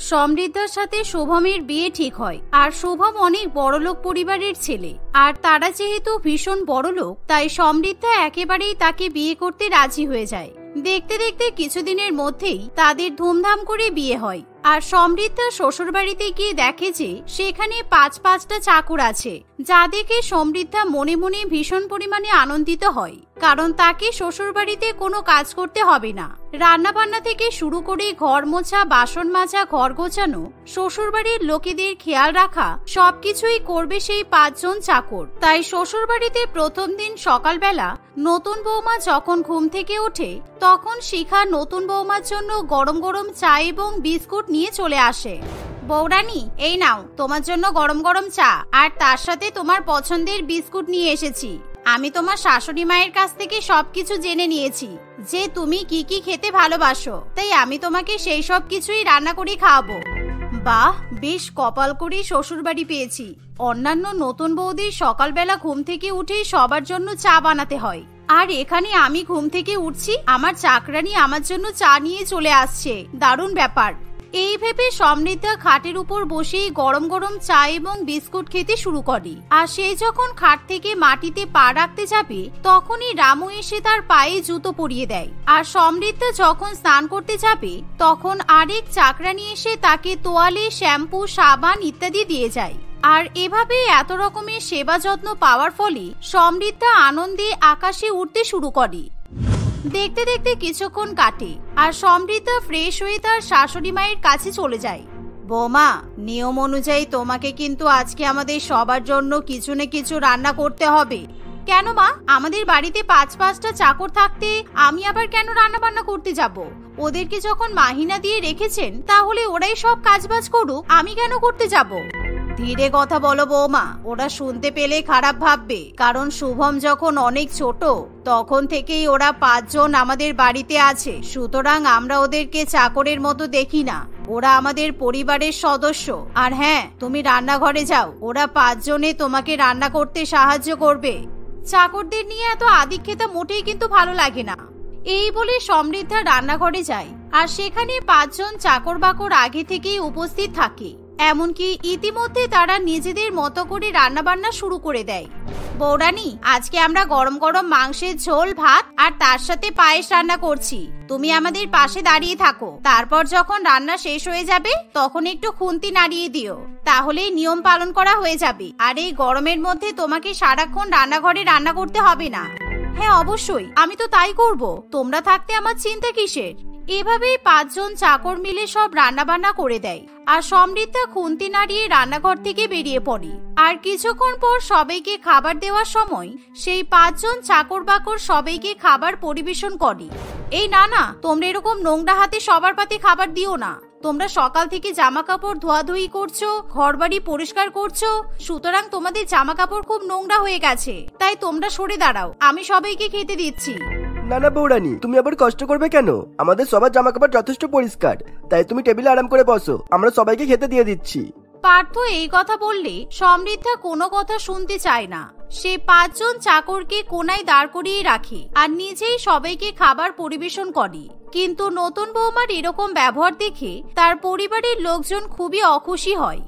সমৃদ্ধার সাথে শুভমের বিয়ে ঠিক হয়। আর শুভম অনেক বড়লোক পরিবারের ছেলে, আর তারা যেহেতু ভীষণ বড়লোক, তাই সমৃদ্ধা একেবারেই তাকে বিয়ে করতে রাজি হয়ে যায়। দেখতে দেখতে কিছুদিনের মধ্যেই তাদের ধুমধাম করে বিয়ে হয়। আর সমৃদ্ধা শ্বশুর বাড়িতে গিয়ে দেখে যে সেখানে পাঁচটা চাকর আছে, যা দেখে সমৃদ্ধা মনে মনে ভীষণ পরিমাণে আনন্দিত হয়, কারণ তাকে শ্বশুর বাড়িতে কোনো কাজ করতে হবে না। রান্না বান্না থেকে শুরু করে ঘর মোছা, বাসন মাজা, ঘর গোছানো, শ্বশুর বাড়ির লোকেদের খেয়াল রাখা সবকিছুই করবে সেই 5 জন চাকর। তাই শ্বশুর বাড়িতে প্রথম দিন সকালবেলা নতুন বৌমা যখন ঘুম থেকে ওঠে, তখন শিখা নতুন বৌমার জন্য গরম গরম চা এবং বিস্কুট নিয়ে চলে আসে। বৌরানী, এই নাও তোমার জন্য গরম গরম চা, আর তার সাথে তোমার পছন্দের বিস্কুট নিয়ে এসেছি। আমি তোমার শাশুড়ি মায়ের কাছ থেকে সবকিছু জেনে নিয়েছি যে তুমি কি কি খেতে ভালোবাসো, তাই আমি তোমাকে সেই সব কিছুই রান্না করে খাওয়াবো। বাহ, বেশ কপাল করে শ্বশুর বাড়ি পেয়েছি। অন্যান্য নতুন বৌদির সকালবেলা ঘুম থেকে উঠেই সবার জন্য চা বানাতে হয়, আর এখানে আমি ঘুম থেকে উঠছি, আমার চাকরানি আমার জন্য চা নিয়ে চলে আসছে। দারুণ ব্যাপার। এই ভেবে সমৃদ্ধা খাটের উপর বসেই গরম গরম চা এবং বিস্কুট খেতে শুরু করে। আর সে যখন খাট থেকে মাটিতে পা রাখতে যাবে, তখনই রামু এসে তার পায়ে জুতো পরিয়ে দেয়। আর সমৃদ্ধা যখন স্নান করতে যাবে, তখন আরেক চাকরানি এসে তাকে তোয়ালে, শ্যাম্পু, সাবান ইত্যাদি দিয়ে যায়। আর এভাবে এত রকমের সেবা যত্ন পাওয়ার ফলে সমৃদ্ধা আনন্দে আকাশে উঠতে শুরু করে। দেখতে দেখতে কিছুক্ষণ কাটে, আর সমৃদ্ধা ফ্রেশ হয়ে তার শাশুড়ি মায়ের কাছে চলে যায়। বৌমা, নিয়ম অনুযায়ী তোমাকে কিন্তু আজকে আমাদের সবার জন্য কিছু না কিছু রান্না করতে হবে। কেন মা? আমাদের বাড়িতে 5টা চাকর থাকতে আমি আবার কেন রান্না বান্না করতে যাব? ওদেরকে যখন মাহিনা দিয়ে রেখেছেন, তাহলে ওরাই সব কাজবাজ করুক, আমি কেন করতে যাব? ধীরে কথা বলো বৌমা, ওরা শুনতে পেলে খারাপ ভাববে। কারণ শুভম যখন অনেক ছোট, তখন থেকেই ওরা 5 জন আমাদের বাড়িতে আছে, সুতরাং আমরা ওদেরকে চাকরের মতো দেখি না। ওরা আমাদের পরিবারের সদস্য। আর হ্যাঁ, তুমি রান্নাঘরে যাও, ওরা 5 জনে তোমাকে রান্না করতে সাহায্য করবে। চাকরদের নিয়ে এত আদিক্ষেতা মোটেই কিন্তু ভালো লাগে না। এই বলে সমৃদ্ধা রান্নাঘরে যায়, আর সেখানে 5 জন চাকর বাকর আগে থেকেই উপস্থিত থাকে। এমনকি ইতিমধ্যে তারা নিজেদের মতো করে রান্না বান্না শুরু করে দেয়। বৌরানী, আজকে আমরা গরম গরম মাংসের ঝোল, ভাত আর তার সাথে পায়েস রান্না করছি। তুমি আমাদের পাশে দাঁড়িয়ে থাকো। তারপর যখন রান্না শেষ হয়ে যাবে, তখন একটু খুন্তি নাড়িয়ে দিও, তাহলেই নিয়ম পালন করা হয়ে যাবে। আর এই গরমের মধ্যে তোমাকে সারাক্ষণ রান্নাঘরে রান্না করতে হবে না। হ্যাঁ অবশ্যই, আমি তো তাই করব। তোমরা থাকতে আমার চিন্তা কিসের? এভাবেই 5 জন চাকর মিলে সব রান্না বান্না করে দেয়। আর সমৃদ্ধা খুন্তি নাড়িয়ে রান্নাঘর থেকে বেরিয়ে পড়ে। আর কিছুক্ষণ পর সবাইকে খাবার দেওয়ার সময় সেই 5 জন চাকর বাকর সবাইকে খাবার পরিবেশন করে। এই না, তোমরা এরকম নোংরা হাতে সবার পাতে খাবার দিও না। তোমরা সকাল থেকে জামা কাপড় ধোয়াধুয়ি করছো, ঘরবাড়ি পরিষ্কার করছো, সুতরাং তোমাদের জামা কাপড় খুব নোংরা হয়ে গেছে। তাই তোমরা সরে দাঁড়াও, আমি সবাইকে খেতে দিচ্ছি। না না বৌরানী, তুমি আবার কষ্ট করবে কেন? আমাদের সবার জামা কাপড় যথেষ্ট পরিষ্কার, তাই তুমি টেবিলে আরাম করে বসো, আমরা সবাইকে খেতে দিয়ে দিচ্ছি। পার্থ এই কথা বললে সমৃদ্ধা কোনো কথা শুনতে চায় না। সে 5 জন চাকরকে কোনায় দাঁড় করিয়ে রাখে আর নিজেই সবাইকে খাবার পরিবেশন করে। কিন্তু নতুন বৌমার এরকম ব্যবহার দেখে তার পরিবারের লোকজন খুবই অখুশি হয়।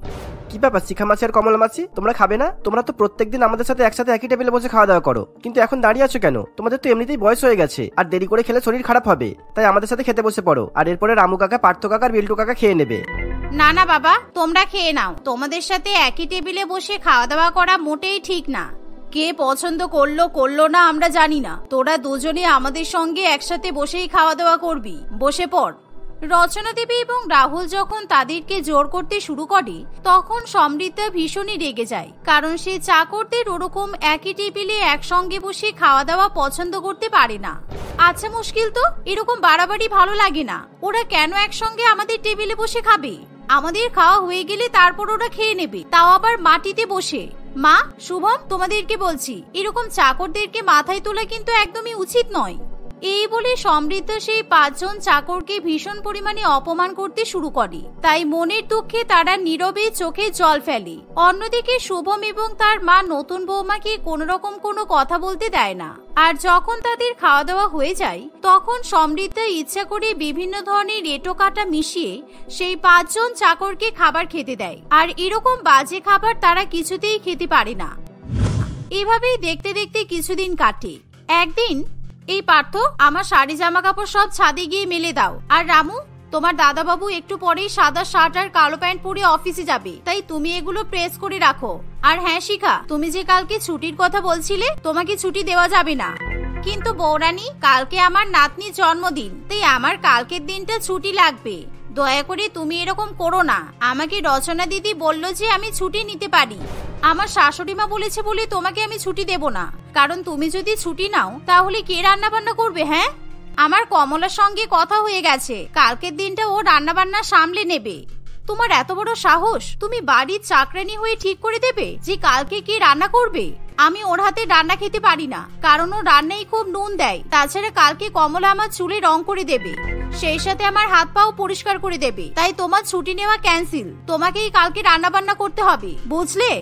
কি ব্যাপার শিখা মাছি আর কমলা মাছি, তোমরা খাবে না? তোমরা তো প্রত্যেকদিন আমাদের সাথে একসাথে একই টেবিলে বসে খাওয়া দাওয়া করো, কিন্তু এখন দাঁড়িয়ে আছো কেন? তোমাদের তো এমনিতেই বয়স হয়ে গেছে, আর দেরি করে খেলে শরীর খারাপ হবে। তাই আমাদের সাথে খেতে বসে পড়ো, আর এরপরে রামু কাকা, পার্থ কাকা আর বিল্টু কাকা খেয়ে নেবে। না না বাবা, তোমরা খেয়ে নাও। তোমাদের সাথে একই টেবিলে বসে খাওয়া দাওয়া করা মোটেই ঠিক না। কে পছন্দ করলো না আমরা জানি না, তোরা দুজনে আমাদের সঙ্গে একসাথে বসেই খাওয়া দাওয়া করবি। বসে পড়। রচনা দেবী এবং রাহুল যখন তাদেরকে জোর করতে শুরু করে, তখন সমৃদ্ধা ভীষণই রেগে যায়। কারণ সে চাকরদের ওরকম একই টেবিলে একসঙ্গে বসে খাওয়া দাওয়া পছন্দ করতে পারে না। আচ্ছা মুশকিল তো, এরকম বাড়াবাড়ি ভালো লাগে না। ওরা কেন একসঙ্গে আমাদের টেবিলে বসে খাবে? আমাদের খাওয়া হয়ে গেলে তারপর ওরা খেয়ে নেবে, তাও আবার মাটিতে বসে। মা, শুভম, তোমাদেরকে বলছি, এরকম চাকরদেরকে মাথায় তোলা কিন্তু একদমই উচিত নয়। এই বলে সমৃদ্ধা সেই 5 জন চাকরকে ভীষণ পরিমাণে অপমান করতে শুরু করে। তাই মনের দুঃখে তারা নীরবে চোখে জল ফেলে। অন্যদিকে শুভম এবং তার মা নতুন বৌমাকে কোন রকম কোনো কথা বলতে দেয় না। আর যখন তাদের খাওয়া দাওয়া হয়ে যায় তখন সমৃদ্ধা ইচ্ছা করে বিভিন্ন ধরনের এঁটো কাটা মিশিয়ে সেই 5 জন চাকরকে খাবার খেতে দেয়। আর এরকম বাজে খাবার তারা কিছুতেই খেতে পারে না। এভাবেই দেখতে দেখতে কিছুদিন কাটে। একদিন, এই পার্থ, আমার শাড়ি জামা কাপড় সব ছাদে গিয়ে মেলে দাও। আর রামু, তোমার দাদাবাবু একটু পরেই সাদা শার্ট আর কালো প্যান্ট পরে অফিসে যাবে, তাই তুমি এগুলো প্রেস করে রাখো। আর হ্যাঁ শিখা, তুমি যে কালকে ছুটির কথা বলছিলে, তোমাকে ছুটি দেওয়া যাবে না। কিন্তু বৌরানী, কালকে আমার নাতনির জন্মদিন, তাই আমার কালকের দিনটা ছুটি লাগবে। দয়া করে তুমি এরকম করো না। আমাকে রচনা দিদি বলল যে আমি ছুটি নিতে পারি। আমার শাশুড়ি মা বলেছে বলে তোমাকে আমি ছুটি দেব না, কারণ তুমি যদি ছুটি নাও তাহলে কে রান্না বান্না করবে? হ্যাঁ, আমার কমলার সঙ্গে কথা হয়ে গেছে, কালকের দিনটা ও রান্না বান্না সামলে নেবে। তোমার এত বড় সাহস, তুমি বাড়ির চাকরানি হয়ে ঠিক করে দেবে যে কালকে কে রান্না করবে? আমি ওর হাতে রান্না খেতে পারি না, কারণ ও রান্নাই খুব নুন দেয়। তাছাড়া কালকে কমলা আমার চুলে রং করে দেবে, সেই সাথে আমার হাত পাও পরিষ্কার করে দেবে। তাই তোমার ছুটি নেওয়া ক্যান্সেল, তোমাকেই কালকে রান্না বান্না করতে হবে, বুঝলে?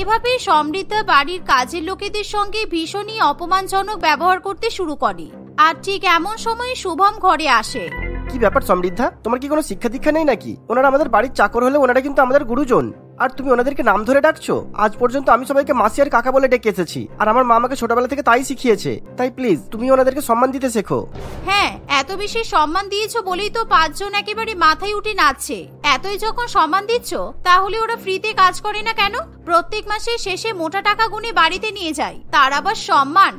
এভাবে সমৃদ্ধা বাড়ির কাজের লোকেদের সঙ্গে ভীষণই অপমানজনক ব্যবহার করতে শুরু করে। আর ঠিক এমন সময় শুভম ঘরে আসে। কি ব্যাপার সমৃদ্ধা, তোমার কি কোনো শিক্ষা দীক্ষা নেই নাকি? ওনারা আমাদের বাড়ির চাকর হলে ওনারা কিন্তু আমাদের গুরুজন, আর তুমি ওনাদেরকে নাম ধরে ডাকছো। আজ পর্যন্ত আমি সবাইকে মাসি আর কাকা বলে ডেকে এসেছি, আর আমার মা আমাকে ছোটবেলা থেকে তাই শিখিয়েছে। তাই প্লিজ তুমি ওনাদেরকে সম্মান দিতে শেখো। হ্যাঁ, এত বেশি সম্মান দিয়েছো বলেই তো 5 জন একেবারে মাথায় উঠে নাচছে। এতই যখন সম্মান দিচ্ছ, তাহলে ওরা ফ্রিতে কাজ করে না কেন? প্রত্যেক মাসের শেষে মোটা টাকা গুনে বাড়িতে নিয়ে যায়, তার আবার সম্মান?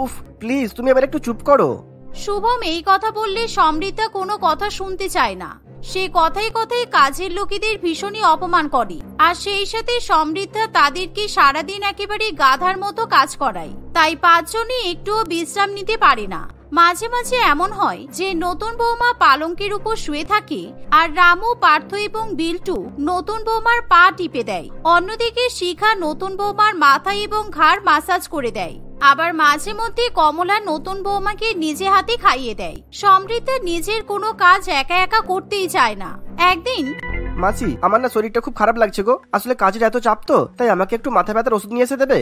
উফ, প্লিজ তুমি এবার একটু চুপ করো। শুভম এই কথা বললে সমৃদ্ধা কোনো কথা শুনতে চায় না। সে কথায় কথায় কাজের লোকেদের ভীষণই অপমান করে, আর সেই সাথে সমৃদ্ধা তাদেরকে সারাদিন একেবারে গাধার মতো কাজ করায়। তাই 5 জনই একটুও বিশ্রাম নিতে পারে না। মাঝে মাঝে এমন হয় যে নতুন বৌমা পালঙ্কের উপর শুয়ে থাকে, আর রামু, পার্থ এবং বিল্টু নতুন বৌমার পা টিপে দেয়। অন্যদিকে শিখা নতুন বৌমার মাথা এবং ঘাড় মাসাজ করে দেয়। আবার মাঝে মধ্যে কমলা নতুন বৌমাকে নিজে হাতে খাইয়ে দেয়। সমৃদ্ধা নিজের কোনো কাজ একা একা করতেই চায় না। একদিন, মাসি, আমার না শরীরটা খুব খারাপ লাগছে গো, আসলে কাজের এত চাপ তো, তাই আমাকে একটু মাথা ব্যথার ওষুধ নিয়ে এসে দেবে?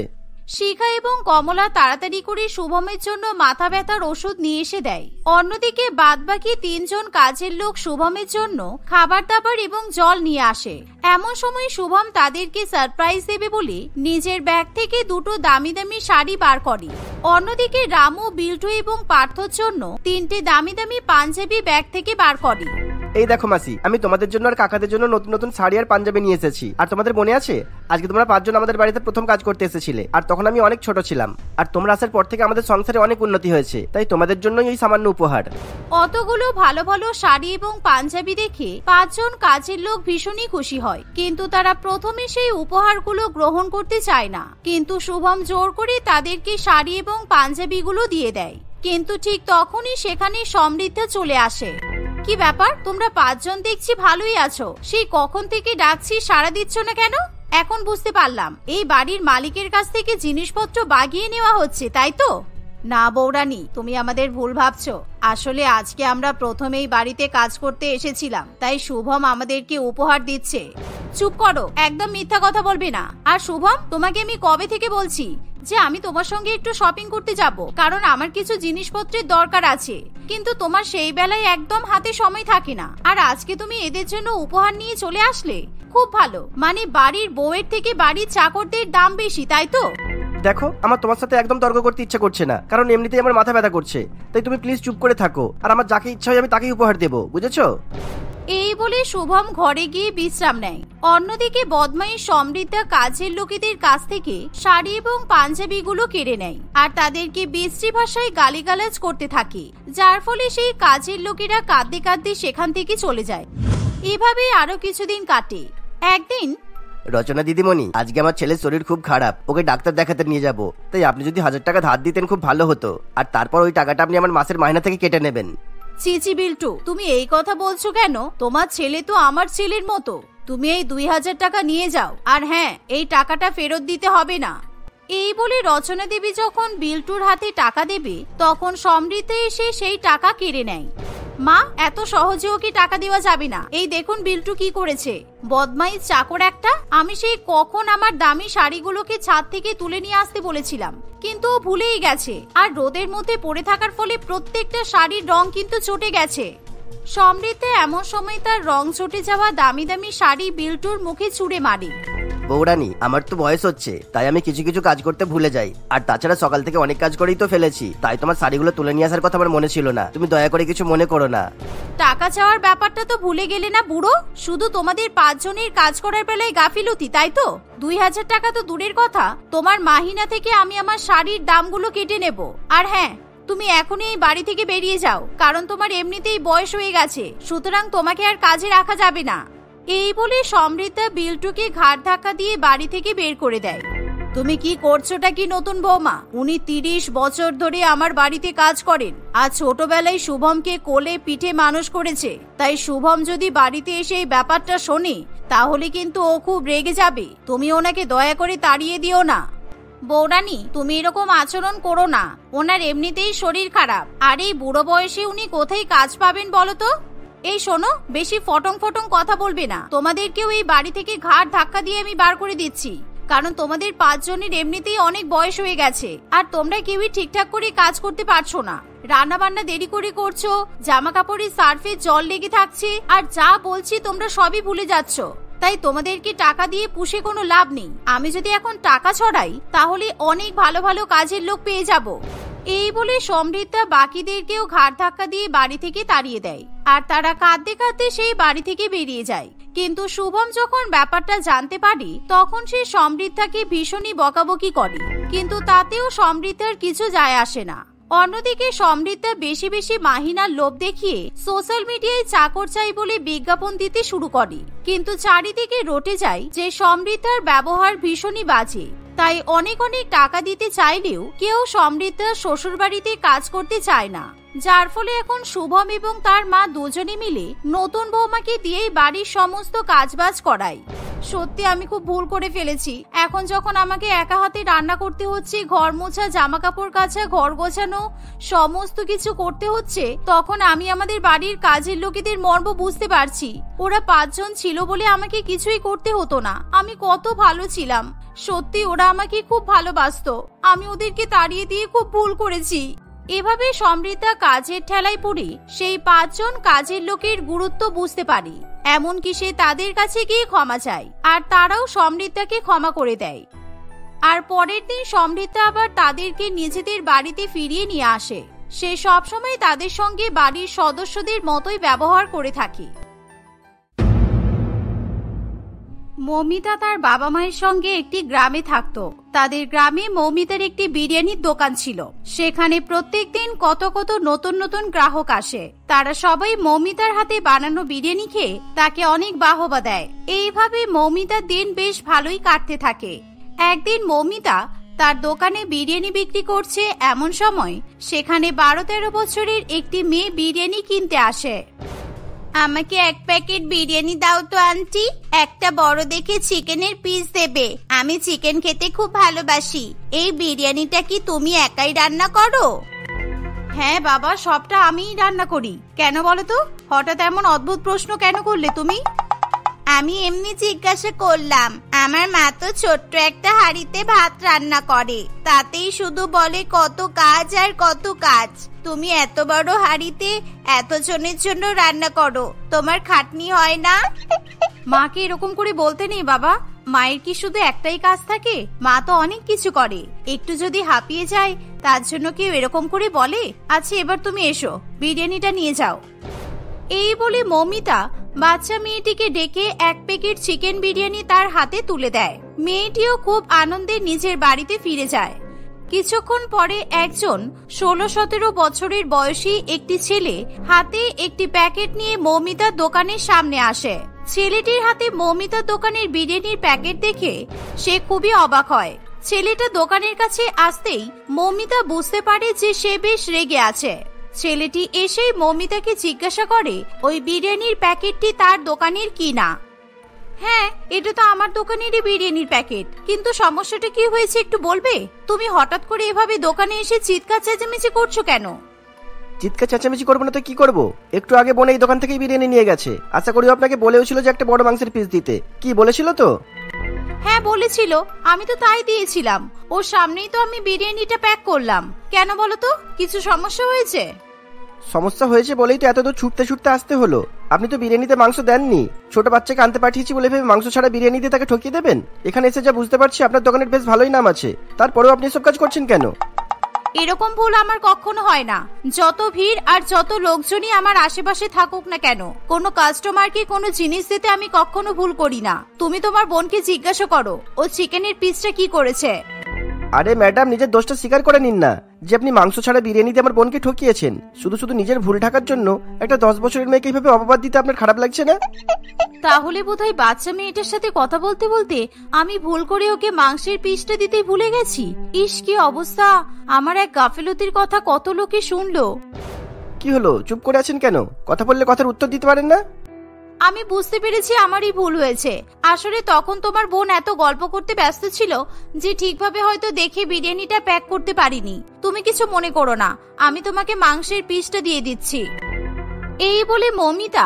শিখা এবং কমলা তাড়াতাড়ি করে শুভমের জন্য মাথা ব্যথার ওষুধ নিয়ে এসে দেয়। অন্যদিকে বাদবাকি 3 জন কাজের লোক শুভমের জন্য খাবার দাবার এবং জল নিয়ে আসে। এমন সময় শুভম তাদেরকে সারপ্রাইজ দেবে বলে নিজের ব্যাগ থেকে 2টো দামি দামি শাড়ি বার করে। অন্যদিকে রামু, বিল্টু এবং পার্থর জন্য 3টে দামি দামি পাঞ্জাবি ব্যাগ থেকে বার করে। এই দেখো মাসি, আমি তোমাদের জন্য আর কাকাদের জন্য নতুন নতুন শাড়ি আর পাঞ্জাবি নিয়ে এসেছি। আর তোমাদের মনে আছে, আজকে তোমরা 5 জন আমাদের বাড়িতে প্রথম কাজ করতে এসেছিলে, আর তখন আমি অনেক ছোট ছিলাম। আর তোমরা আসার পর থেকে আমাদের সংসারে অনেক উন্নতি হয়েছে, তাই তোমাদের জন্যই এই সামান্য উপহার। অতগুলো ভালো ভালো শাড়ি এবং পাঞ্জাবি দেখে 5 জন কাজের লোক ভীষণই খুশি হয়, কিন্তু তারা প্রথমে সেই উপহারগুলো গ্রহণ করতে চায় না। কিন্তু শুভম জোর করে তাদেরকে শাড়ি এবং পাঞ্জাবিগুলো দিয়ে দেয়। কিন্তু ঠিক তখনই সেখানে সমৃদ্ধা চলে আসে। কি ব্যাপার, তোমরা 5 জন দেখছি ভালোই আছো, সেই কখন থেকে ডাকছি সাড়া দিচ্ছ না কেন? এখন বুঝতে পারলাম, এই বাড়ির মালিকের কাছ থেকে জিনিসপত্র বাগিয়ে নেওয়া হচ্ছে, তাই তো? না বৌরানী, তুমি আমাদের ভুল ভাবছো। আসলে আজকে আমরা প্রথমেই বাড়িতে কাজ করতে এসেছিলাম, তাই শুভম আমাদেরকে উপহার দিচ্ছে। চুপ করো, একদম মিথ্যা কথা বলবে না। আর শুভম, তোমাকে আমি কবে থেকে বলছি যে আমি তোমার সঙ্গে একটু শপিং করতে যাব, কারণ আমার কিছু জিনিসপত্রের দরকার আছে, কিন্তু তোমার সেই বেলায় একদম হাতে সময় থাকে না। আর আজকে তুমি এদের জন্য উপহার নিয়ে চলে আসলে, খুব ভালো। মানে বাড়ির বউয়ের থেকে বাড়ির চাকরদের দাম বেশি, তাই তো? দেখো, আমার তোমার সাথে একদম তর্ক করতে ইচ্ছা করছে না, কারণ এমনিতেই আমার মাথা ব্যথা করছে। তাই তুমি প্লিজ চুপ করে থাকো, আর আমার যাকে ইচ্ছা হয় আমি তাকেই উপহার দেবো, বুঝেছো? এই বলে শুভম ঘরে গিয়ে বিশ্রাম নেয়। অন্যদিকে বদমাইশ সমৃদ্ধা কাজের লোকেদের কাছ থেকে শাড়ি এবং পাঞ্জাবিগুলো কেড়ে নেয়, আর তাদেরকে বিশ্রী ভাষায় গালিগালাজ করতে থাকে, যার ফলে সেই কাজের লোকেরা কাঁদতে কাঁদতে সেখান থেকে চলে যায়। এভাবে আরো কিছুদিন কাটে। একদিন, রচনা দিদিমণি, আজকে আমার ছেলের শরীর খুব খারাপ, ওকে ডাক্তার দেখাতে নিয়ে যাব। তাই আপনি যদি 1000 টাকা ধার দিতেন খুব ভালো হতো, আর তারপর ওই টাকাটা আপনি আমার মাসের মাইনা থেকে কেটে নেবেন। চিচি বিল্টু, তুমি এই কথা বলছো কেন? তোমার ছেলে তো আমার ছেলের মতো। তুমি এই 2000 টাকা নিয়ে যাও, আর হ্যাঁ, এই টাকাটা ফেরত দিতে হবে না। এই বলে রচনা দেবী যখন বিল্টুর হাতে টাকা দেবে তখন সমৃদ্ধা এসে সেই টাকা কেড়ে নেয়। মা, এত সহজে ওকে টাকা দেওয়া যাবে না। এই দেখুন বিল্টু কি করেছে, বদমাইশ চাকর একটা। আমি সেই কখন আমার দামি শাড়িগুলোকে ছাদ থেকে তুলে নিয়ে আসতে বলেছিলাম, কিন্তু ও ভুলেই গেছে। আর রোদের মধ্যে পড়ে থাকার ফলে প্রত্যেকটা শাড়ির রং কিন্তু চটে গেছে। সমৃদ্ধা এমন সময় তার রং চটে যাওয়া দামি দামি শাড়ি বিল্টুর মুখে ছুঁড়ে মারে। বৌরানী, আমার তো বয়স হচ্ছে, তাই আমি কিছু কিছু কাজ করতে ভুলে যাই। আর তাছাড়া সকাল থেকে অনেক কাজ করেই তো ফেলেছি, তাই তোমার শাড়িগুলো তুলে নিয়ে আসার কথা আমার মনে ছিল না। তুমি দয়া করে কিছু মনে করো না। টাকা চাওয়ার ব্যাপারটা তো ভুলে গেলে না বুড়ো? শুধু তোমাদের 5 জনের কাজ করার বেলায় গাফিলতি, তাই তো? 2000 টাকা তো দূরের কথা, তোমার মাহিনা থেকে আমি আমার শাড়ির দামগুলো কেটে নেব। আর হ্যাঁ, তুমি এখনই এই বাড়ি থেকে বেরিয়ে যাও, কারণ তোমার এমনিতেই বয়স হয়ে গেছে, সুতরাং তোমাকে আর কাজে রাখা যাবে না। এই বলে সমৃদ্ধা বিল্টুকে ঘাড় ধাক্কা দিয়ে বাড়ি থেকে বের করে দেয়। তুমি কি করছোটা কি নতুন বৌমা? উনি 30 বছর ধরে আমার বাড়িতে কাজ করেন। আর ছোটবেলায় শুভমকে কোলে পিঠে মানুষ করেছে, তাই শুভম যদি বাড়িতে এসে এই ব্যাপারটা শোনে তাহলে কিন্তু ও খুব রেগে যাবে। তুমি ওনাকে দয়া করে তাড়িয়ে দিও না। বৌরানী, তুমি এরকম আচরণ করো না, ওনার এমনিতেই শরীর খারাপ। আর এই বুড়ো বয়সে উনি কোথায় কাজ পাবেন বলো তো? এই শোনো, বেশি ফটং ফটং কথা বলবে না। তোমাদেরকেও এই বাড়ি থেকে ঘাড় ধাক্কা দিয়ে আমি বার করে দিচ্ছি, কারণ তোমাদের 5 জনের এমনিতেই অনেক বয়স হয়ে গেছে। আর তোমরা কেউই ঠিকঠাক করে কাজ করতে পারছো না। রান্না বান্না দেরি করে করছো, জামা কাপড়ের সার্ফে জল লেগে থাকছে, আর যা বলছি তোমরা সবই ভুলে যাচ্ছ। তাই তোমাদেরকে টাকা দিয়ে পুষে কোনো লাভ নেই। আমি যদি এখন টাকা ছড়াই তাহলে অনেক ভালো ভালো কাজের লোক পেয়ে যাব। এই বলে সমৃদ্ধা বাকিদেরকেও ঘাড় ধাক্কা দিয়ে বাড়ি থেকে তাড়িয়ে দেয়, আর তারা কাঁদতে কাঁদতে সেই বাড়ি থেকে বেরিয়ে যায়। কিন্তু শুভম যখন ব্যাপারটা জানতে পারে তখন সে সমৃদ্ধাকে ভীষণই বকাবকি করে, কিন্তু তাতেও সমৃদ্ধার কিছু যায় আসে না। অন্যদিকে সমৃদ্ধা বেশি বেশি মাহিনার লোভ দেখিয়ে সোশ্যাল মিডিয়ায় চাকর চাই বলে বিজ্ঞাপন দিতে শুরু করে, কিন্তু চারিদিকে রটে যায় যে সমৃদ্ধার ব্যবহার ভীষণই বাজে। তাই অনেক অনেক টাকা দিতে চাইলেও কেউ সমৃদ্ধার শ্বশুর বাড়িতে কাজ করতে চায় না, যার ফলে এখন শুভম এবং তার মা দুজনে মিলে নতুন বৌমাকে দিয়েই বাড়ির সমস্ত কাজবাজ করায়। সত্যি আমি খুব ভুল করে ফেলেছি। এখন যখন আমাকে একা হাতে রান্না করতে হচ্ছে, ঘর মোছা, জামা কাপড় কাচা, ঘর গোছানো সমস্ত কিছু করতে হচ্ছে, তখন আমি আমাদের বাড়ির কাজের লোকেদের মর্ম বুঝতে পারছি। ওরা 5 জন ছিল বলে আমাকে কিছুই করতে হতো না। আমি কত ভালো ছিলাম, সত্যি ওরা আমাকে খুব ভালোবাসতো। আমি ওদেরকে তাড়িয়ে দিয়ে খুব ভুল করেছি। এভাবে সমৃদ্ধা কাজের ঠেলায় পড়ে সেই 5 জন কাজের লোকের গুরুত্ব বুঝতে পারে। এমনকি সে তাদের কাছে গিয়ে ক্ষমা চায়, আর তারাও সমৃদ্ধাকে ক্ষমা করে দেয়। আর পরের দিন সমৃদ্ধা আবার তাদেরকে নিজেদের বাড়িতে ফিরিয়ে নিয়ে আসে। সে সবসময় তাদের সঙ্গে বাড়ির সদস্যদের মতোই ব্যবহার করে থাকে। মৌমিতা তার বাবা মায়ের সঙ্গে একটি গ্রামে থাকতো। তাদের গ্রামে মৌমিতার একটি বিরিয়ানির দোকান ছিল। সেখানে প্রত্যেকদিন কত কত নতুন নতুন গ্রাহক আসে। তারা সবাই মৌমিতার হাতে বানানো বিরিয়ানি খেয়ে তাকে অনেক বাহবা দেয়। এইভাবে মৌমিতার দিন বেশ ভালোই কাটতে থাকে। একদিন মৌমিতা তার দোকানে বিরিয়ানি বিক্রি করছে, এমন সময় সেখানে 12-13 বছরের একটি মেয়ে বিরিয়ানি কিনতে আসে। আমাকে 1 প্যাকেট বিরিয়ানি দাও তো আন্টি, একটা বড় দেখে চিকেনের পিস দেবে। আমি চিকেন খেতে খুব ভালোবাসি। এই বিরিয়ানিটা কি তুমি একাই রান্না করো? হ্যাঁ বাবা, সবটা আমিই রান্না করি। কেন বলো তো, হঠাৎ এমন অদ্ভুত প্রশ্ন কেন করলে তুমি? আমি এমনি জিজ্ঞাসা করলাম। আমার মা তো ছোট্ট একটা হাঁড়িতে ভাত রান্না করে, তাতেই শুধু বলে কত কাজ আর কত কাজ। তুমি এত বড় হাঁড়িতে এত জনের জন্য রান্না করো, তোমার খাটনি হয় না? মাকে এরকম করে বলতে নেই বাবা। মায়ের কি শুধু একটাই কাজ থাকে? মা তো অনেক কিছু করে। একটু যদি হাঁপিয়ে যায় তার জন্য কেউ এরকম করে বলে? আচ্ছা এবার তুমি এসো, বিরিয়ানিটা নিয়ে যাও। এই বলে মৌমিতা বাচ্চা মেয়েটিকে ডেকে 1 প্যাকেট চিকেন বিরিয়ানি তার হাতে তুলে দেয়। মেয়েটিও খুব আনন্দে নিজের বাড়িতে ফিরে যায়। কিছুক্ষণ পরে একজন 16-17 বছরের বয়সী একটি ছেলে হাতে একটি প্যাকেট নিয়ে মৌমিতার দোকানের সামনে আসে। ছেলেটির হাতে মৌমিতার দোকানের বিরিয়ানির প্যাকেট দেখে সে খুবই অবাক হয়। ছেলেটা দোকানের কাছে আসতেই মৌমিতা বুঝতে পারে যে সে বেশ রেগে আছে। ছেলেটি এসেই মৌমিতাকে জিজ্ঞাসা করে ওই বিরিয়ানির প্যাকেটটি তার দোকানের কিনা। হ্যাঁ, এটা তো আমার দোকানেরই বিরিয়ানির প্যাকেট, কিন্তু সমস্যাটা কি হয়েছে একটু বলবে? তুমি হঠাৎ করে এভাবে দোকানে এসে চিৎকার চেঁচামেচি করছো কেন? চিৎকার চেঁচামেচি করবো না তো কি করবো? একটু আগে বোন এই দোকান থেকেই বিরিয়ানি নিয়ে গেছে। আশা করি আপনাকে বলেও ছিল যে একটা বড় মাংসের পিস দিতে। কি বলেছিল তো? হ্যাঁ বলেছিল, আমি তো তাই দিয়েছিলাম। ওর সামনেই তো আমি বিরিয়ানিটা প্যাক করলাম। কেন বলো তো, কিছু সমস্যা হয়েছে? সমস্যা হয়েছে বলেই তো এতদূর ছুটতে ছুটতে আসতে হলো। আপনি তো বিরিয়ানিতে মাংস দেননি, ছোট বাচ্চাকে আনতে পাঠিয়েছি বলে ভেবে মাংস ছাড়া বিরিয়ানি দিয়ে তাকে ঠকিয়ে দেবেন? এখানে এসে যা বুঝতে পারছি আপনার দোকানের বেশ ভালোই নাম আছে, তারপরেও আপনি এসব কাজ করছেন কেন? এরকম ভুল আমার কখনো হয় না। যত ভিড় আর যত লোকজনই আমার আশেপাশে থাকুক না কেন, কোনো কাস্টমারকে কোনো জিনিস দিতে আমি কখনো ভুল করি না। তুমি তোমার বোনকে জিজ্ঞাসা করো ও চিকেনের পিসটা কি করেছে। আরে ম্যাডাম, নিজের দোষটা স্বীকার করে নিন না যে আপনি মাংস ছাড়া বিরিয়ানি দিয়ে আমার বোনকে ঠকিয়েছেন। শুধু শুধু নিজের ভুল ঢাকার জন্য একটা 10 বছরের মেয়েকে এইভাবে অপবাদ দিতে আপনার খারাপ লাগছে না? তাহলে বোধহয় বাচ্চা মেয়েটার সাথে কথা বলতে বলতে আমি ভুল করে ওকে মাংসের পিসটা দিতে ভুলে গেছি। ইস, কি অবস্থা! আমার এক গাফিলতির কথা কত লোকে শুনলো। কি হলো, চুপ করে আছেন কেন? কথা বললে কথার উত্তর দিতে পারেন না? আমি বুঝতে পেরেছি আমারই ভুল হয়েছে। আসলে তখন তোমার বোন এত গল্প করতে ব্যস্ত ছিল যে ঠিকভাবে হয়তো দেখে বিরিয়ানিটা প্যাক করতে পারিনি। তুমি কিছু মনে করো না, আমি তোমাকে মাংসের পিসটা দিয়ে দিচ্ছি। এই বলে মৌমিতা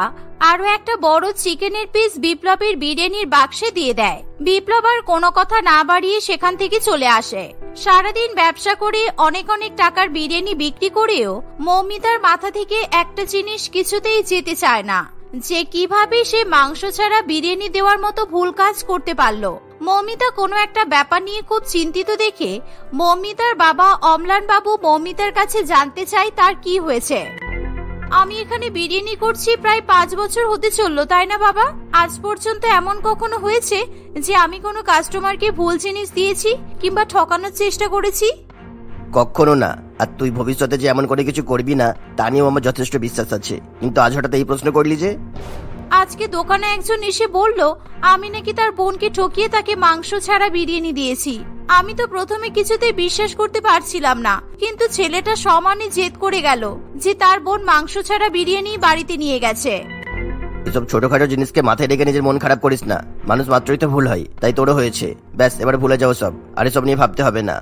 আরো একটা বড় চিকেনের পিস বিপ্লবের বিরিয়ানির বাক্সে দিয়ে দেয়। বিপ্লব আর কোনো কথা না বাড়িয়ে সেখান থেকে চলে আসে। সারাদিন ব্যবসা করে অনেক অনেক টাকার বিরিয়ানি বিক্রি করেও মৌমিতার মাথা থেকে একটা জিনিস কিছুতেই যেতে চায় না, যে কিভাবে সে মাংস ছাড়া বিরিয়ানি দেওয়ার মতো ভুল কাজ করতে পারলো। মৌমিতা কোনো একটা ব্যাপার নিয়ে খুব চিন্তিত দেখে মৌমিতার বাবা অম্লান বাবু মৌমিতার কাছে জানতে চায় তার কি হয়েছে। আমি এখানে বিরিয়ানি করছি প্রায় 5 বছর হতে চললো, তাই না বাবা? আজ পর্যন্ত এমন কখনো হয়েছে যে আমি কোনো কাস্টমারকে ভুল জিনিস দিয়েছি কিংবা ঠকানোর চেষ্টা করেছি? কখনো না। আর তুই ভবিষ্যতে যে এমন করে কিছু করবি না তা নিয়েও আমার যথেষ্ট বিশ্বাস আছে, কিন্তু আজ হঠাৎ এই প্রশ্ন করলি যে? আজকে দোকানে একজন এসে বলল আমি নাকি তার বোনকে ঠকিয়ে তাকে মাংস ছাড়া বিরিয়ানি দিয়েছি। আমি তো প্রথমে কিছুতেই বিশ্বাস করতে পারছিলাম না, কিন্তু ছেলেটা সমানে জেদ করে গেল যে তার বোন মাংস ছাড়া বিরিয়ানি বাড়িতে নিয়ে গেছে। এসব ছোটখাটো জিনিসকে মাথায় রেখে নিজের মন খারাপ করিস না। মানুষ মাত্রই তো ভুল হয়, তাই তোরও হয়েছে। ব্যাস, এবার ভুলে যাও সব, আর এসব নিয়ে ভাবতে হবে না।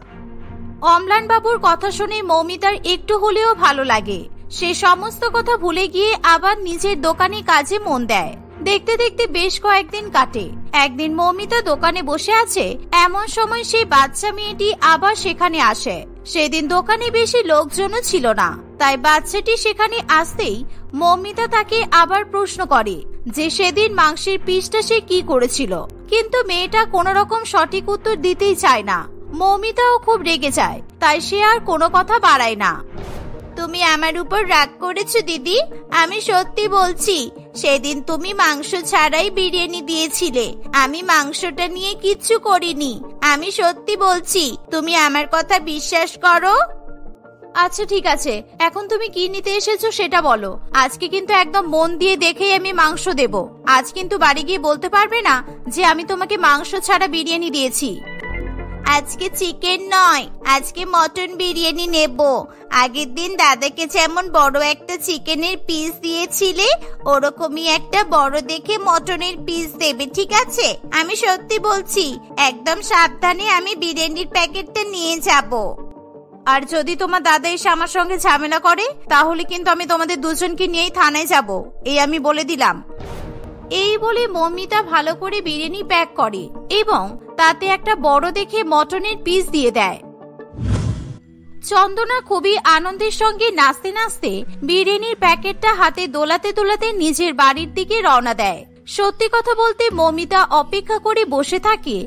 অম্লান বাবুর কথা শুনে মৌমিতার একটু হলেও ভালো লাগে। সে সমস্ত কথা ভুলে গিয়ে আবার নিজের দোকানে কাজে মন দেয়। দেখতে দেখতে বেশ কয়েকদিন কাটে। একদিন মৌমিতা দোকানে বসে আছে, এমন সময় সেই বাচ্চা মেয়েটি আবার সেখানে আসে। সেদিন দোকানে বেশি লোকজনও ছিল না, তাই বাচ্চাটি সেখানে আসতেই মৌমিতা তাকে আবার প্রশ্ন করে যে সেদিন মাংসের পিসটা সে কি করেছিল। কিন্তু মেয়েটা কোনো রকম সঠিক উত্তর দিতেই চায় না। মৌমিতাও খুব রেগে যায়, তাই সে আর কোনো কথা বাড়ায় না। তুমি আমার উপর রাগ করেছো দিদি? আমি সত্যি বলছি, সেদিন তুমি মাংস ছাড়াই বিরিয়ানি দিয়েছিলে। আমি মাংসটা নিয়ে কিচ্ছু করিনি। আমি সত্যি বলছি, তুমি আমার কথা বিশ্বাস করো। আচ্ছা ঠিক আছে, এখন তুমি কি নিতে এসেছো সেটা বলো। আজকে কিন্তু একদম মন দিয়ে দেখেই আমি মাংস দেব। আজ কিন্তু বাড়ি গিয়ে বলতে পারবে না যে আমি তোমাকে মাংস ছাড়া বিরিয়ানি দিয়েছি। আজকে চিকেন নয়, আজকে মটন বিরিয়ানি নেব। আগের দিন দাদাকে যেমন বড় একটা চিকেনের পিস দিয়েছিলে, ওরকমই একটা বড় দেখে মটনের পিস দেবে, ঠিক আছে? আমি সত্যি বলছি, একদম সাবধানে আমি বিরিয়ানির প্যাকেটটা নিয়ে যাব। আর যদি তোমার দাদা এসে আমার সঙ্গে ঝামেলা করে, তাহলে কিন্তু আমি তোমাদের দুজনকে নিয়েই থানায় যাব, এই আমি বলে দিলাম। এই বলে মৌমিতা ভালো করে বিরিয়ানি প্যাক করে এবং তাতে একটা বড় দেখে মটনের পিস দিয়ে দেয়। চন্দনা খুবই আনন্দের সঙ্গে নাচতে নাচতে বিরিয়ানির প্যাকেটটা হাতে দোলাতে দোলাতে নিজের বাড়ির দিকে রওনা দেয়। সত্যি কথা বলতে মৌমিতা অপেক্ষা করে বসে থাকে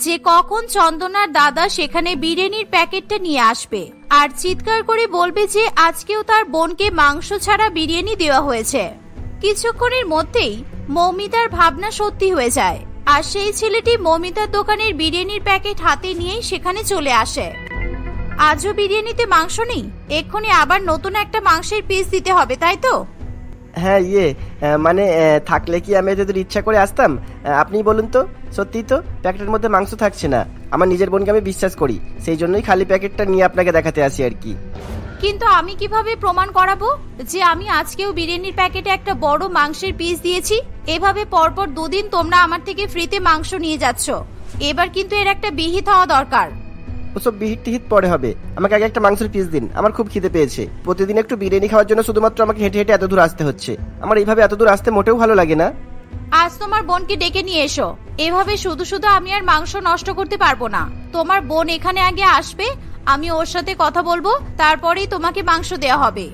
যে কখন চন্দনার দাদা সেখানে বিরিয়ানির প্যাকেটটা নিয়ে আসবে আর চিৎকার করে বলবে যে আজকেও তার বোনকে মাংস ছাড়া বিরিয়ানি দেওয়া হয়েছে। কিছুক্ষণের মধ্যেই মৌমিতার ভাবনা সত্যি হয়ে যায়, আর সেই ছেলেটি মৌমিতার দোকানের বিরিয়ানির প্যাকেট হাতে নিয়েই সেখানে চলে আসে। আজও বিরিয়ানিতে মাংস নেই, এক্ষুনি আবার নতুন একটা মাংসের পিস দিতে হবে, তাই তো? হ্যাঁ, মানে থাকলে কি আমি এদের ইচ্ছা করে আসতাম? আপনি বলুন তো। সত্যি তো প্যাকেটের মধ্যে মাংস থাকছে না। আমার নিজের বোনকে আমি বিশ্বাস করি, সেই জন্যই খালি প্যাকেটটা নিয়ে আপনাকে দেখাতে আসি আর কি। কিন্তু আমি কিভাবে প্রমাণ করাবো যে আমি আজকেও বিরিয়ানির প্যাকেটে একটা বড় মাংসের পিস দিয়েছি? এভাবে পরপর 2 দিন তোমরা আমার থেকে ফ্রিতে মাংস নিয়ে যাচ্ছ। এবার কিন্তু এর একটা বিহিত হওয়া দরকার। ওসব বিহিত টিহিত পরে হবে, আমাকে আগে একটা মাংসের পিস দিন। আমার খুব খিদে পেয়েছে। প্রতিদিন একটু বিরিয়ানি খাওয়ার জন্য শুধুমাত্র আমাকে হেঁটে হেঁটে এত দূর আসতে হচ্ছে। আমার এইভাবে এত দূর আসতে মোটেও ভালো লাগে না। আজ তোমার বোনকে ডেকে নিয়ে এসো। এভাবে শুধু শুধু আমি আর মাংস নষ্ট করতে পারবো না। তোমার বোন এখানে আগে আসবে, আমি ওর সাথে কথা বলবো, তারপরেই তোমাকে মাংস দেওয়া হবে।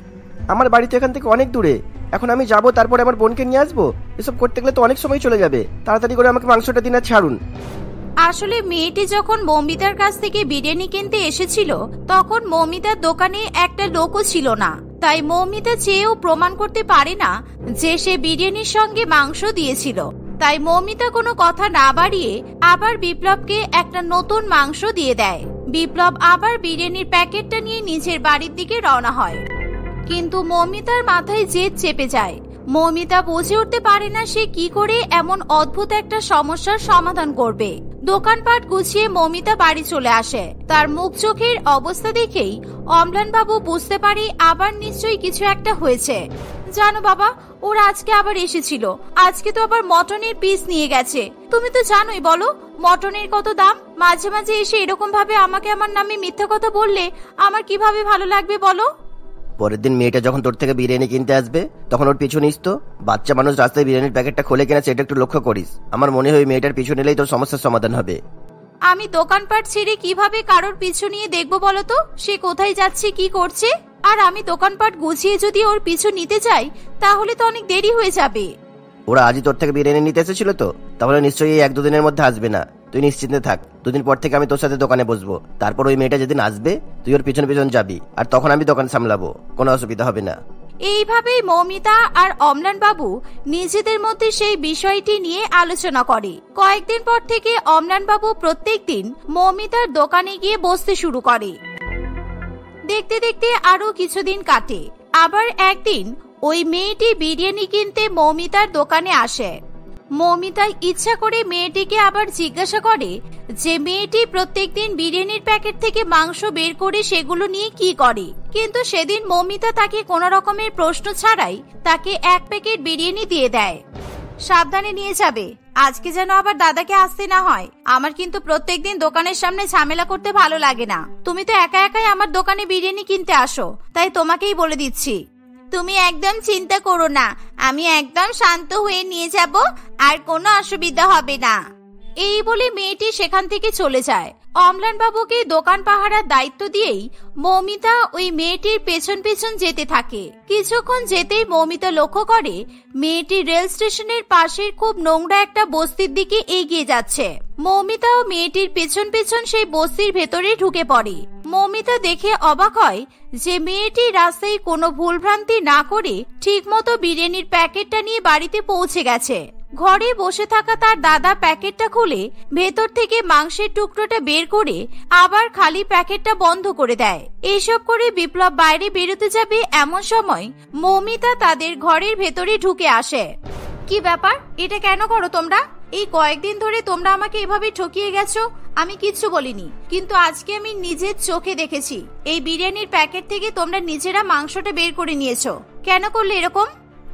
আমার বাড়ি তো এখান থেকে অনেক দূরে, এখন আমি যাবো তারপরে আমার বোনকে নিয়ে আসবো? এসব করতে গেলে তো অনেক সময় চলে যাবে। তাড়াতাড়ি করে আমাকে মাংসটা দিন আর ছাড়ুন। আসলে মেয়েটি যখন মৌমিতার কাছ থেকে বিরিয়ানি কিনতে এসেছিল তখন মৌমিতার দোকানে একটা লোকও ছিল না, তাই মৌমিতা চেয়েও প্রমাণ করতে পারে না যে সে বিরিয়ানির সঙ্গে মাংস দিয়েছিল। তাই মৌমিতা কোনো কথা না বাড়িয়ে আবার বিপ্লবকে একটা নতুন মাংস দিয়ে দেয়। বিপ্লব আবার বিরিয়ানির প্যাকেটটা নিয়ে নিজের বাড়ির দিকে রওনা হয়, কিন্তু মৌমিতার মাথায় জেদ চেপে যায়। মৌমিতা বুঝে উঠতে পারে না সে কি করে এমন অদ্ভুত একটা সমস্যার সমাধান করবে। দোকানপাট গুছিয়ে মৌমিতা বাড়ি চলে আসে। তার মুখ চোখের অবস্থা দেখেই অম্লান বাবু বুঝতে পারে আবার নিশ্চয়ই কিছু একটা হয়েছে। জানো বাবা, ওরা আজকে আবার এসেছিল। আজকে তো আবার মটনের পিস নিয়ে গেছে। তুমি তো জানোই, বলো মটনের কত দাম। মাঝে মাঝে এসে এরকম ভাবে আমাকে আমার নামে মিথ্যা কথা বললে আমার কিভাবে ভালো লাগবে বলো? পরের দিন মেয়েটা যখন তোর থেকে বিরিয়ানি কিনতে আসবে তখন ওর পিছু নিস তো। বাচ্চা মানুষ রাস্তায় বিরিয়ানির প্যাকেটটা খোলে কিনা সেটা একটু লক্ষ্য করিস। আমার মনে হয় মেয়েটার পিছু নিলেই তোর সমস্যার সমাধান হবে। আমি দোকানপাট ছেড়ে কিভাবে কারোর পিছু নিয়ে দেখবো বলো তো? সে কোথায় যাচ্ছে, কি করছে? আর আমি দোকানপাট গুছিয়ে যদি ওর পিছু নিতে চাই তাহলে তো অনেক দেরি হয়ে যাবে। ওরা আজই তোর থেকে বিরিয়ানি নিতে এসেছিল তো, তাহলে নিশ্চয়ই এই 1-2 দিনের মধ্যে আসবে না। তুই নিশ্চিন্তে থাক, 2 দিন পর থেকে আমি তোর সাথে দোকানে বসবো। তারপর ওই মেয়েটা যেদিন আসবে তুই ওর পিছন পিছন যাবি, আর তখন আমি দোকান সামলাবো, কোনো অসুবিধা হবে না। এইভাবেই মৌমিতা আর অম্লান বাবু নিজেদের মধ্যে সেই বিষয়টি নিয়ে আলোচনা করে। কয়েকদিন পর থেকে অম্লান বাবু প্রত্যেকদিন মৌমিতার দোকানে গিয়ে বসতে শুরু করে। দেখতে দেখতে আরো কিছুদিন কাটে। আবার একদিন ওই মেয়েটি বিরিয়ানি কিনতে মৌমিতার দোকানে আসে। মৌমিতা ইচ্ছা করে মেয়েটিকে আবার জিজ্ঞাসা করে যে মেয়েটি প্রত্যেকদিন বিরিয়ানির প্যাকেট থেকে মাংস বের করে সেগুলো নিয়ে কি করে। কিন্তু সেদিন মৌমিতা তাকে কোনো রকমের প্রশ্ন ছাড়াই তাকে 1 প্যাকেট বিরিয়ানি দিয়ে দেয়। সাবধানে নিয়ে যাবে, আজকে যেন আবার দাদাকে আসতে না হয়। আমার কিন্তু প্রত্যেকদিন দোকানের সামনে ঝামেলা করতে ভালো লাগে না। তুমি তো একা একাই আমার দোকানে বিরিয়ানি কিনতে আসো, তাই তোমাকেই বলে দিচ্ছি। তুমি একদম চিন্তা করো না, আমি একদম শান্ত হয়ে নিয়ে যাব, আর কোনো অসুবিধা হবে না। এই বলে মেয়েটি সেখান থেকে চলে যায়। অম্লান বাবুকে দোকান পাহারার দায়িত্ব দিয়েই মৌমিতা ওই মেয়েটির পেছন পেছন যেতে থাকে। কিছুক্ষণ যেতেই মৌমিতা লক্ষ্য করে মেয়েটি রেল স্টেশনের পাশের খুব নোংরা একটা বস্তির দিকে এগিয়ে যাচ্ছে। মৌমিতা ও মেয়েটির পেছন পেছন সেই বস্তির ভেতরে ঢুকে পড়ে। মৌমিতা দেখে অবাক হয় যে মেয়েটি রাস্তায় কোনো ভুলভ্রান্তি না করে ঠিকমতো বিরিয়ানির প্যাকেটটা নিয়ে বাড়িতে পৌঁছে গেছে। ঘরে বসে থাকা তার দাদা প্যাকেটটা খুলে ভেতর থেকে মাংসের টুকরোটা বের করে আবার খালি প্যাকেটটা বন্ধ করে দেয়। এসব করে বিপ্লব বাইরে বেরোতে যাবে এমন সময় মৌমিতা তাদের ঘরের ভেতরে ঢুকে আসে। কি ব্যাপার, এটা কেন করো তোমরা? এই কয়েকদিন ধরে তোমরা আমাকে এভাবে ঠকিয়ে গেছো। আমি কিচ্ছু বলিনি, কিন্তু আজকে আমি নিজের চোখে দেখেছি এই বিরিয়ানির প্যাকেট থেকে তোমরা নিজেরা মাংসটা বের করে নিয়েছো। কেন করলে এরকম?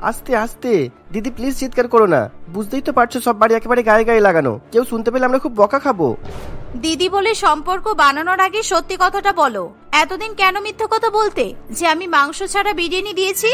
আস্তে আস্তে দিদি, প্লিজ চিৎকার করো না। বুঝতেই তো পারছো সব বাড়ি একেবারে গায়ে গায়ে লাগানো, কেউ শুনতে পেলে আমরা খুব বকা খাবো। দিদি বলে সম্পর্ক বানানোর আগে সত্যি কথাটা বলো। এতদিন কেন মিথ্যা কথা বলতে যে আমি মাংস ছাড়া বিরিয়ানি দিয়েছি?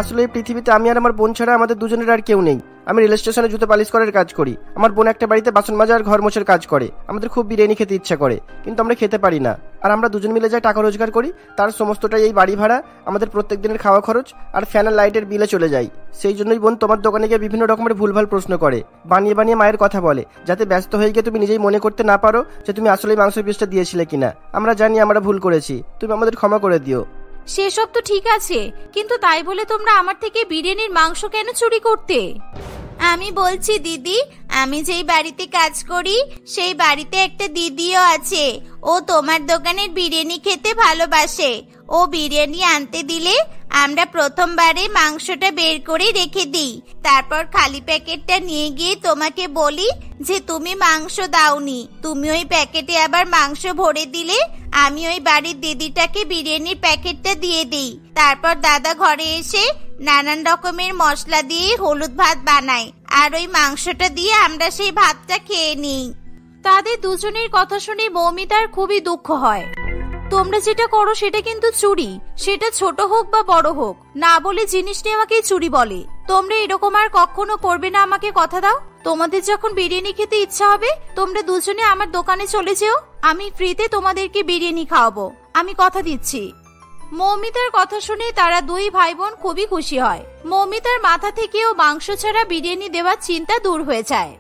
আসলে এই পৃথিবীতে আমি আর আমার বোন ছাড়া আমাদের দুজনের আর কেউ নেই। আমি রেল স্টেশনে জুতো পালিশ করার কাজ করি, আমার বোন একটা বাড়িতে বাসন মাজা আর ঘর মোছার কাজ করে। আমাদের খুব বিরিয়ানি খেতে ইচ্ছা করে, কিন্তু আমরা খেতে পারি না। আর আমরা দুজন মিলে যাই টাকা রোজগার করি, তার সমস্তটাই এই বাড়ি ভাড়া, আমাদের প্রত্যেক দিনের খাওয়া খরচ আর ফ্যান আর লাইটের বিলে চলে যায়। সেই জন্যই বোন তোমার দোকানে গিয়ে বিভিন্ন রকমের ভুলভাল প্রশ্ন করে, বানিয়ে বানিয়ে মায়ের কথা বলে, যাতে ব্যস্ত হয়ে গিয়ে তুমি নিজেই মনে করতে না পারো যে তুমি আসলে মাংসের পিসটা দিয়েছিলে কিনা। আমরা জানি আমরা ভুল করেছি, তুমি আমাদের ক্ষমা করে দিও। সেসব তো ঠিক আছে, কিন্তু তাই বলে তোমরা আমার থেকে বিরিয়ানির মাংস কেন চুরি করতে? আমি বলছি দিদি, আমি যেই বাড়িতে কাজ করি সেই বাড়িতে একটা দিদিও আছে। ও তোমার দোকানের বিরিয়ানি খেতে ভালোবাসে। ও বিরিয়ানি আনতে দিলে আমরা প্রথমবারে মাংসটা বের করে রেখে দিই, তারপর খালি প্যাকেটটা নিয়ে গিয়ে তোমাকে বলি যে তুমি মাংস দাওনি। তুমি ওই প্যাকেটে আবার মাংস ভরে দিলে আমি ওই বাড়ির দিদিটাকে বিরিয়ানির প্যাকেটটা দিয়ে দিই। তারপর দাদা ঘরে এসে নানান রকমের মশলা দিয়ে হলুদ ভাত বানায়, আর ওই মাংসটা দিয়ে আমরা সেই ভাতটা খেয়ে নিই। তাদের দুজনের কথা শুনে মৌমিতার খুবই দুঃখ হয়। তোমরা যেটা করো সেটা কিন্তু চুরি, সেটা ছোট হোক বা বড় হোক, না বলে জিনিস নেওয়াকেই চুরি বলে। তোমরা এরকম আর কখনো করবে না, আমাকে কথা দাও। তোমাদের যখন বিরিয়ানি খেতে ইচ্ছা হবে তোমরা দুজনে আমার দোকানে চলে যেও, আমি ফ্রিতে তোমাদেরকে বিরিয়ানি খাওয়াবো, আমি কথা দিচ্ছি। মৌমিতার কথা শুনে তারা দুই ভাই বোন খুবই খুশি হয়। মৌমিতার মাথা থেকেও মাংস ছাড়া বিরিয়ানি দেওয়ার চিন্তা দূর হয়ে যায়।